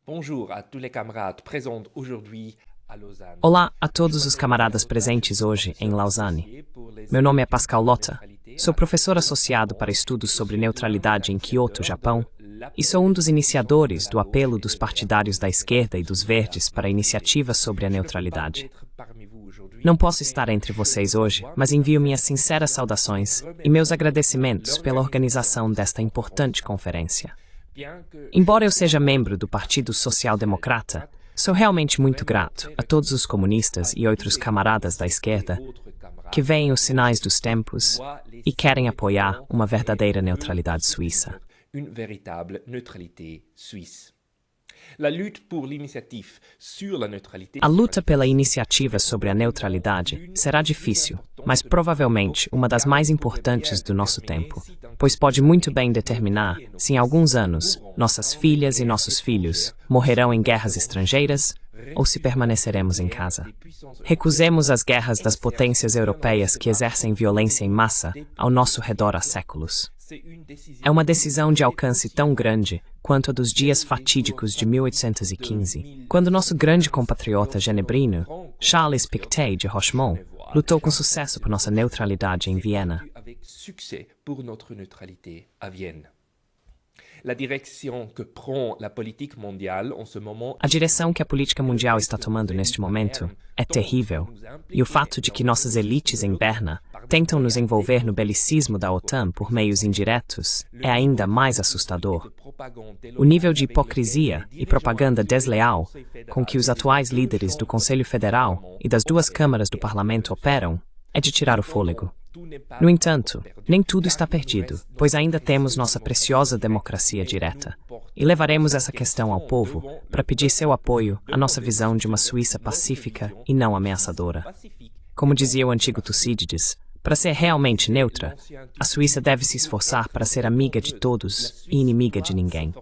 Bonjour à tous les camarades présents aujourd'hui à Lausanne. Olá a todos os camaradas presentes hoje em Lausanne. Meu nome é Pascal Lota, sou professor associado para estudos sobre neutralidade em Kyoto, Japão, e sou um dos iniciadores do apelo dos partidários da esquerda e dos verdes para a iniciativa sobre a neutralidade. Não posso estar entre vocês hoje, mas envio minhas sinceras saudações e meus agradecimentos pela organização desta importante conferência. Embora eu seja membro do Partido Social Democrata, sou realmente muito grato a todos os comunistas e outros camaradas da esquerda que veem os sinais dos tempos e querem apoiar uma verdadeira neutralidade suíça. Une véritable neutralité suisse. La lutte pour l'initiative sur la neutralité. A luta pela iniciativa sobre a neutralidade será difícil, mas provavelmente uma das mais importantes do nosso tempo, pois pode muito bem determinar se em alguns anos nossas filhas e nossos filhos morrerão em guerras estrangeiras ou se permaneceremos em casa. Recusemos as guerras das potências europeias que exercem violência em massa ao nosso redor há séculos. É uma decisão de alcance tão grande quanto a dos dias fatídicos de 1815, quando nosso grande compatriota genebrino, Charles Pictet de Rochemont, lutou com sucesso por nossa neutralidade em Viena. A direção que a política mundial está tomando neste momento é terrível, e o fato de que nossas elites em Berna tentam nos envolver no belicismo da OTAN por meios indiretos é ainda mais assustador. O nível de hipocrisia e propaganda desleal com que os atuais líderes do Conselho Federal e das duas câmaras do Parlamento operam é de tirar o fôlego. No entanto, nem tudo está perdido, pois ainda temos nossa preciosa democracia direta. E levaremos essa questão ao povo para pedir seu apoio à nossa visão de uma Suíça pacífica e não ameaçadora. Como dizia o antigo Tucídides, para ser realmente neutra, a Suíça deve se esforçar para ser amiga de todos e inimiga de ninguém.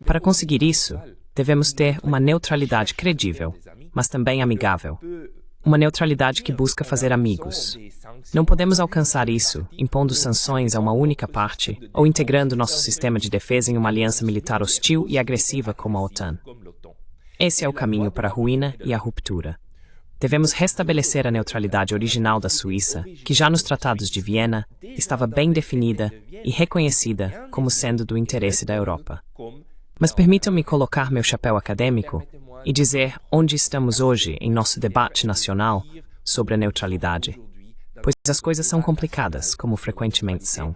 Para conseguir isso, devemos ter uma neutralidade credível, mas também amigável. Uma neutralidade que busca fazer amigos. Não podemos alcançar isso impondo sanções a uma única parte ou integrando nosso sistema de defesa em uma aliança militar hostil e agressiva como a OTAN. Esse é o caminho para a ruína e a ruptura. Devemos restabelecer a neutralidade original da Suíça, que já nos tratados de Viena estava bem definida e reconhecida como sendo do interesse da Europa. Mas permitam-me colocar meu chapéu acadêmico e dizer onde estamos hoje em nosso debate nacional sobre a neutralidade, pois as coisas são complicadas, como frequentemente são.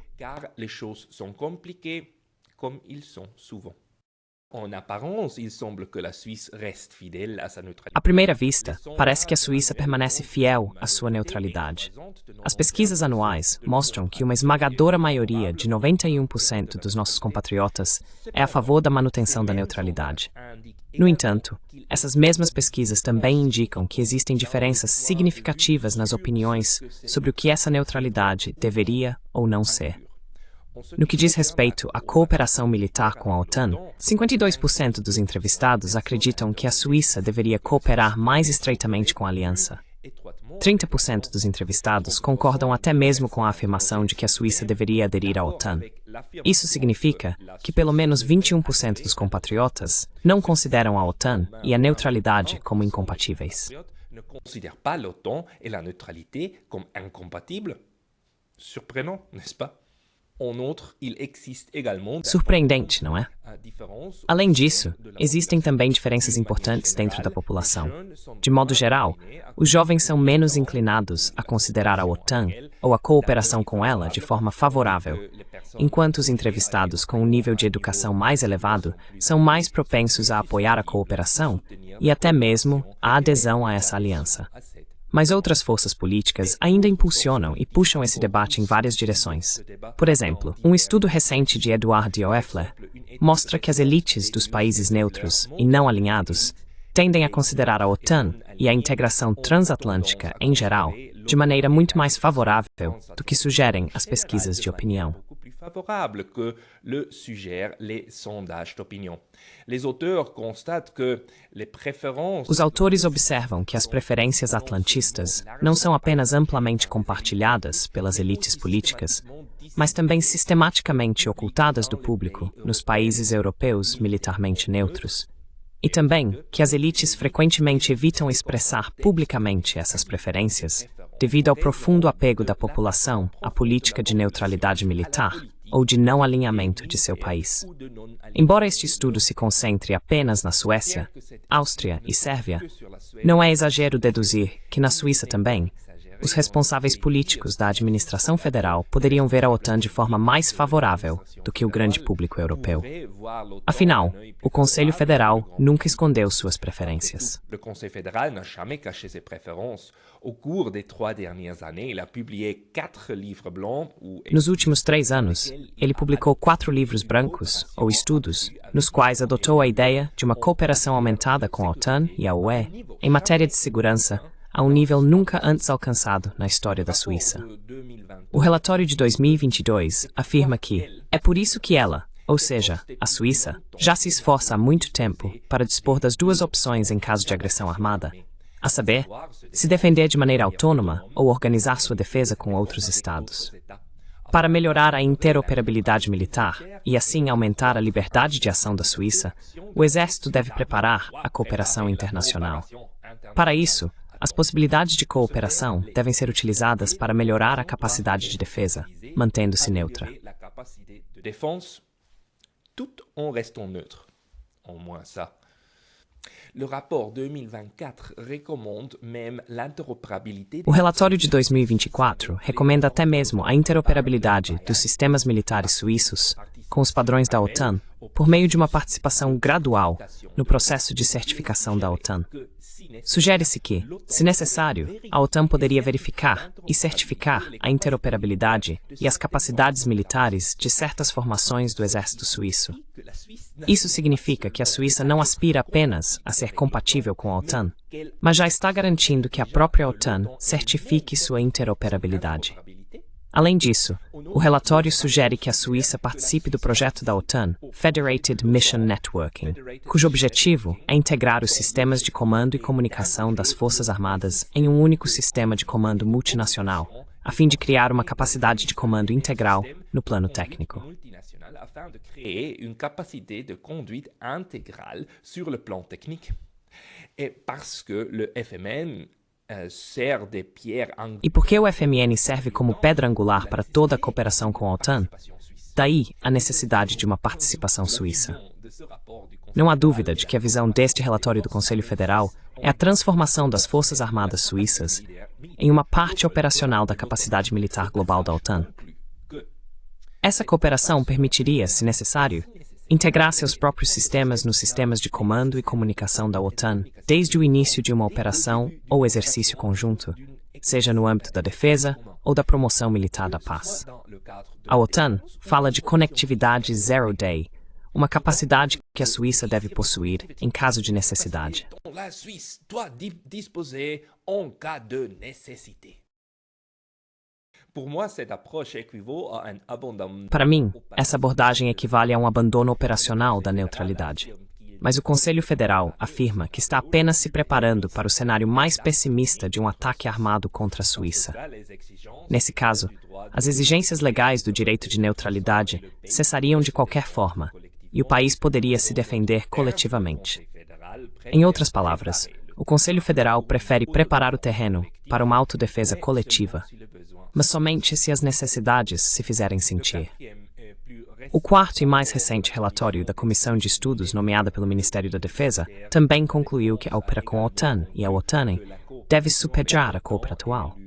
À primeira vista, parece que a Suíça permanece fiel à sua neutralidade. As pesquisas anuais mostram que uma esmagadora maioria de 91% dos nossos compatriotas é a favor da manutenção da neutralidade. No entanto, essas mesmas pesquisas também indicam que existem diferenças significativas nas opiniões sobre o que essa neutralidade deveria ou não ser. No que diz respeito à cooperação militar com a OTAN, 52% dos entrevistados acreditam que a Suíça deveria cooperar mais estreitamente com a aliança. 30% dos entrevistados concordam até mesmo com a afirmação de que a Suíça deveria aderir à OTAN. Isso significa que pelo menos 21% dos compatriotas não consideram a OTAN e a neutralidade como incompatíveis. Surpreendente, não é? Além disso, existem também diferenças importantes dentro da população. De modo geral, os jovens são menos inclinados a considerar a OTAN ou a cooperação com ela de forma favorável, enquanto os entrevistados com um nível de educação mais elevado são mais propensos a apoiar a cooperação e até mesmo a adesão a essa aliança. Mas outras forças políticas ainda impulsionam e puxam esse debate em várias direções. Por exemplo, um estudo recente de Eduard Oefler mostra que as elites dos países neutros e não alinhados tendem a considerar a OTAN e a integração transatlântica em geral de maneira muito mais favorável do que sugerem as pesquisas de opinião. favorable que le suggèrent les sondages d'opinion. Les auteurs constatent que les préférences... Os autores observam que as preferências atlantistas não são apenas amplamente compartilhadas pelas elites políticas, mas também sistematicamente ocultadas do público nos países europeus militarmente neutros. E também que as elites frequentemente evitam expressar publicamente essas preferências devido ao profundo apego da população à política de neutralidade militar ou de não alinhamento de seu país. Embora este estudo se concentre apenas na Suécia, Áustria e Sérvia, não é exagero deduzir que na Suíça também, os responsáveis políticos da administração federal poderiam ver a OTAN de forma mais favorável do que o grande público europeu. Afinal, o Conselho Federal nunca escondeu suas preferências. Le Conseil fédéral n'a jamais caché ses préférences. Au cours des 3 dernières années, il a publié 4 livres blancs Nos últimos 3 anos, ele publicou 4 livros brancos, ou estudos, nos quais adotou a ideia de uma cooperação aumentada com a OTAN e a UE em matéria de segurança, a um nível nunca antes alcançado na história da Suíça. O relatório de 2022 afirma que é por isso que ela, ou seja, a Suíça, já se esforça há muito tempo para dispor das 2 opções em caso de agressão armada, a saber, se defender de maneira autônoma ou organizar sua defesa com outros estados. Para melhorar a interoperabilidade militar e assim aumentar a liberdade de ação da Suíça, o Exército deve preparar a cooperação internacional. Para isso, as possibilidades de cooperação devem ser utilizadas para melhorar a capacidade de defesa, mantendo-se neutra. Tout en restant neutre. Au moins ça. Le rapport 2024 recommande même l'interopérabilité. O relatório de 2024 recomenda até mesmo a interoperabilidade dos sistemas militares suíços com os padrões da OTAN por meio de uma participação gradual no processo de certificação da OTAN. Sugere-se que, se necessário, a OTAN poderia verificar e certificar a interoperabilidade e as capacidades militares de certas formações do exército suíço. Isso significa que a Suíça não aspira apenas a ser compatível com a OTAN, mas já está garantindo que a própria OTAN certifique sua interoperabilidade. Além disso, o relatório sugere que a Suíça participe do projeto da OTAN, Federated Mission Networking, cujo objetivo é integrar os sistemas de comando e comunicação das Forças Armadas em um único sistema de comando multinacional, a fim de criar uma capacidade de comando integral no plano técnico. Afin de créer une capacité de conduite intégrale sur le plan technique. Et parce que le FMN sert de pierre angulaire. E porque o FMN serve como pedra angular para toda a cooperação com a OTAN, daí a necessidade de uma participação suíça. Não há dúvida de que a visão deste relatório do Conselho Federal é a transformação das Forças Armadas Suíças em uma parte operacional da capacidade militar global da OTAN. Essa cooperação permitiria, se necessário, integrar seus próprios sistemas nos sistemas de comando e comunicação da OTAN desde o início de uma operação ou exercício conjunto, seja no âmbito da defesa ou da promoção militar da paz. A OTAN fala de conectividade Zero Day, uma capacidade que a Suíça deve possuir em caso de necessidade. La Suisse doit disposer en cas de nécessité. Para mim, essa abordagem equivale a um abandono operacional da neutralidade. Mas o Conselho Federal afirma que está apenas se preparando para o cenário mais pessimista de um ataque armado contra a Suíça. Nesse caso, as exigências legais do direito de neutralidade cessariam de qualquer forma, e o país poderia se defender coletivamente. Em outras palavras, o Conselho Federal prefere preparar o terreno para uma autodefesa coletiva, mas somente se as necessidades se fizerem sentir. O quarto e mais recente relatório da Comissão de Estudos nomeada pelo Ministério da Defesa também concluiu que a OPERA com a OTAN e a OTAN deve superar a cooperação atual.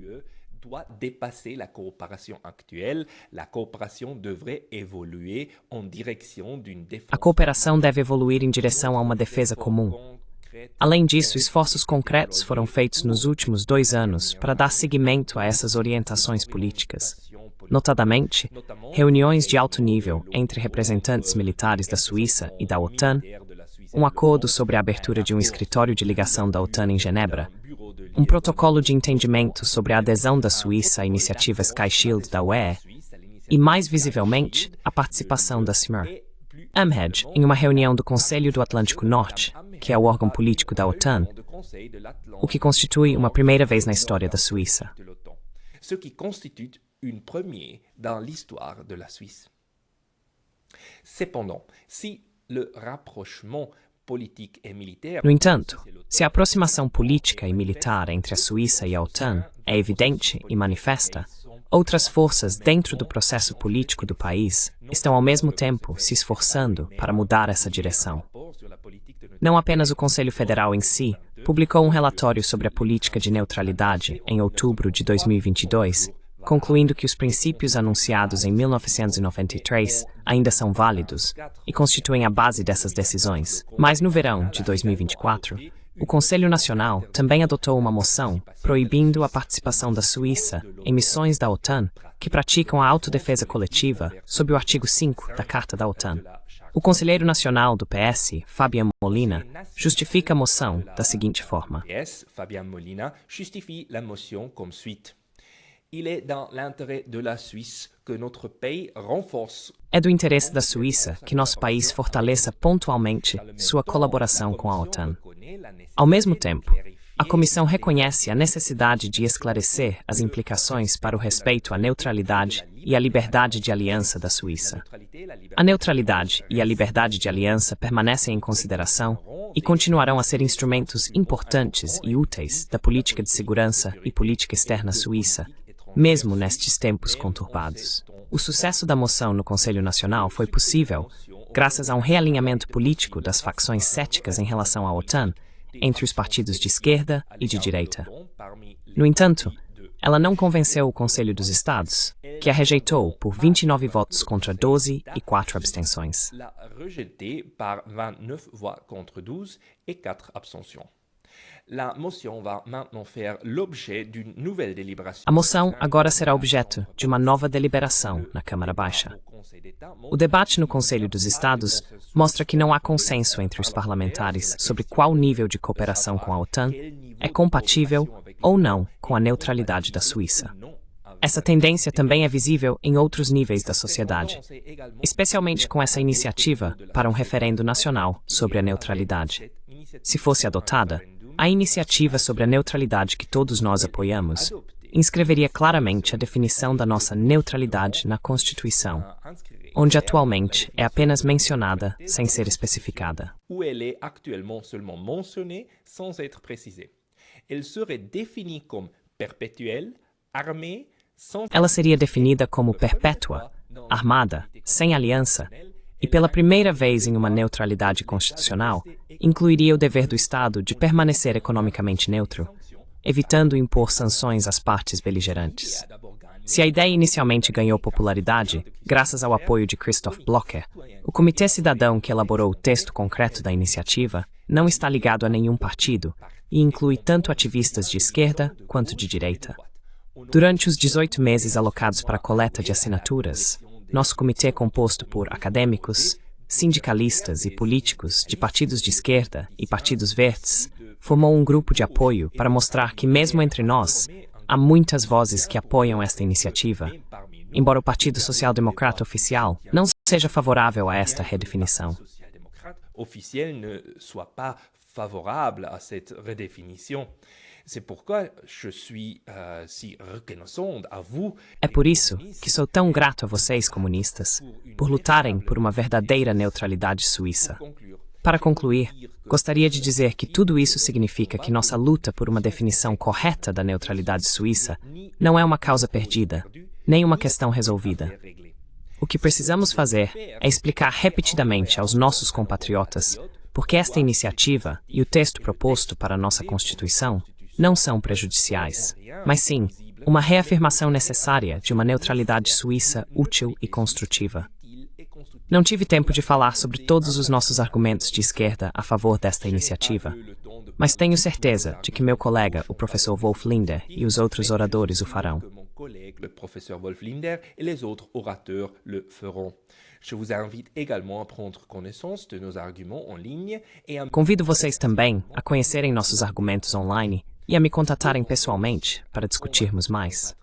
Doit dépasser la coopération actuelle, la coopération devrait évoluer en direction d'une défense. A cooperação deve evoluir em direção a uma defesa comum. Além disso, esforços concretos foram feitos nos últimos 2 anos para dar seguimento a essas orientações políticas. Notadamente, reuniões de alto nível entre representantes militares da Suíça e da OTAN, um acordo sobre a abertura de um escritório de ligação da OTAN em Genebra, um protocolo de entendimento sobre a adesão da Suíça à iniciativa Sky Shield da UE e, mais visivelmente, a participação da CIMER. Amhej, em uma reunião do Conselho do Atlântico Norte, que é o órgão político da OTAN, o que constitui uma primeira vez na história da Suíça. Ce qui constitue une première dans l'histoire de la Suisse. Cependant, si le rapprochement politique et militaire... No entanto, se a aproximação política e militar entre a Suíça e a OTAN é evidente e manifesta, outras forças dentro do processo político do país estão ao mesmo tempo se esforçando para mudar essa direção. Não apenas o Conselho Federal em si publicou um relatório sobre a política de neutralidade em outubro de 2022, concluindo que os princípios anunciados em 1993 ainda são válidos e constituem a base dessas decisões. Mas no verão de 2024, o Conselho Nacional também adotou uma moção proibindo a participação da Suíça em missões da OTAN que praticam a autodefesa coletiva sob o artigo 5 da Carta da OTAN. O conselheiro nacional do PS, Fabian Molina, justifica a moção da seguinte forma. Fabian Molina justifie la motion comme suite. Il est dans l'intérêt de la Suisse que notre pays renforce. É do interesse da Suíça que nosso país fortaleça pontualmente sua colaboração com a OTAN. Ao mesmo tempo, a Comissão reconhece a necessidade de esclarecer as implicações para o respeito à neutralidade e à liberdade de aliança da Suíça. A neutralidade e a liberdade de aliança permanecem em consideração e continuarão a ser instrumentos importantes e úteis da política de segurança e política externa suíça, mesmo nestes tempos conturbados. O sucesso da moção no Conselho Nacional foi possível graças a um realinhamento político das facções céticas em relação à OTAN entre os partidos de esquerda e de direita. No entanto, ela não convenceu o Conselho dos Estados, que a rejeitou por 29 votos contra 12 e 4 abstenções. A moção agora será objeto de uma nova deliberação na Câmara Baixa. O debate no Conselho dos Estados mostra que não há consenso entre os parlamentares sobre qual nível de cooperação com a OTAN é compatível ou não com a neutralidade da Suíça. Essa tendência também é visível em outros níveis da sociedade, especialmente com essa iniciativa para um referendo nacional sobre a neutralidade. Se fosse adotada, a iniciativa sobre a neutralidade que todos nós apoiamos inscreveria claramente a definição da nossa neutralidade na Constituição, onde atualmente é apenas mencionada sem ser especificada. Ela seria definida como perpétua, armada, sem aliança, e pela primeira vez em uma neutralidade constitucional, incluiria o dever do Estado de permanecer economicamente neutro, evitando impor sanções às partes beligerantes. Se a ideia inicialmente ganhou popularidade, graças ao apoio de Christoph Blocher, o Comitê Cidadão que elaborou o texto concreto da iniciativa não está ligado a nenhum partido e inclui tanto ativistas de esquerda quanto de direita. Durante os 18 meses alocados para a coleta de assinaturas, nosso comitê, composto por acadêmicos, sindicalistas e políticos de partidos de esquerda e partidos verdes, formou um grupo de apoio para mostrar que, mesmo entre nós, há muitas vozes que apoiam esta iniciativa, embora o Partido Social Democrata oficial não seja favorável a esta redefinição. É por isso que sou tão grato a vocês, comunistas, por lutarem por uma verdadeira neutralidade suíça. Para concluir, gostaria de dizer que tudo isso significa que nossa luta por uma definição correta da neutralidade suíça não é uma causa perdida, nem uma questão resolvida. O que precisamos fazer é explicar repetidamente aos nossos compatriotas porque esta iniciativa e o texto proposto para a nossa Constituição não são prejudiciais, mas sim uma reafirmação necessária de uma neutralidade suíça útil e construtiva. Não tive tempo de falar sobre todos os nossos argumentos de esquerda a favor desta iniciativa, mas tenho certeza de que meu colega, o professor Wolf Linder, e os outros oradores o farão. Convido vocês também a conhecerem nossos argumentos online e a me contatarem pessoalmente para discutirmos mais.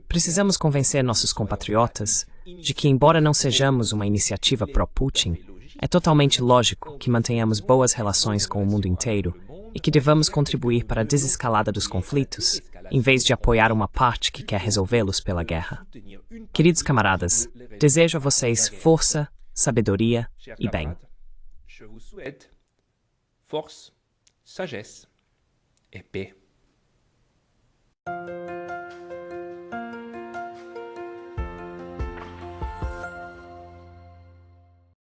Precisamos convencer nossos compatriotas de que, embora não sejamos uma iniciativa pró-Putin, é totalmente lógico que mantenhamos boas relações com o mundo inteiro e que devamos contribuir para a desescalada dos conflitos, em vez de apoiar uma parte que quer resolvê-los pela guerra. Queridos camaradas, desejo a vocês força, sabedoria e bem. Je vous souhaite force, sagesse et paix.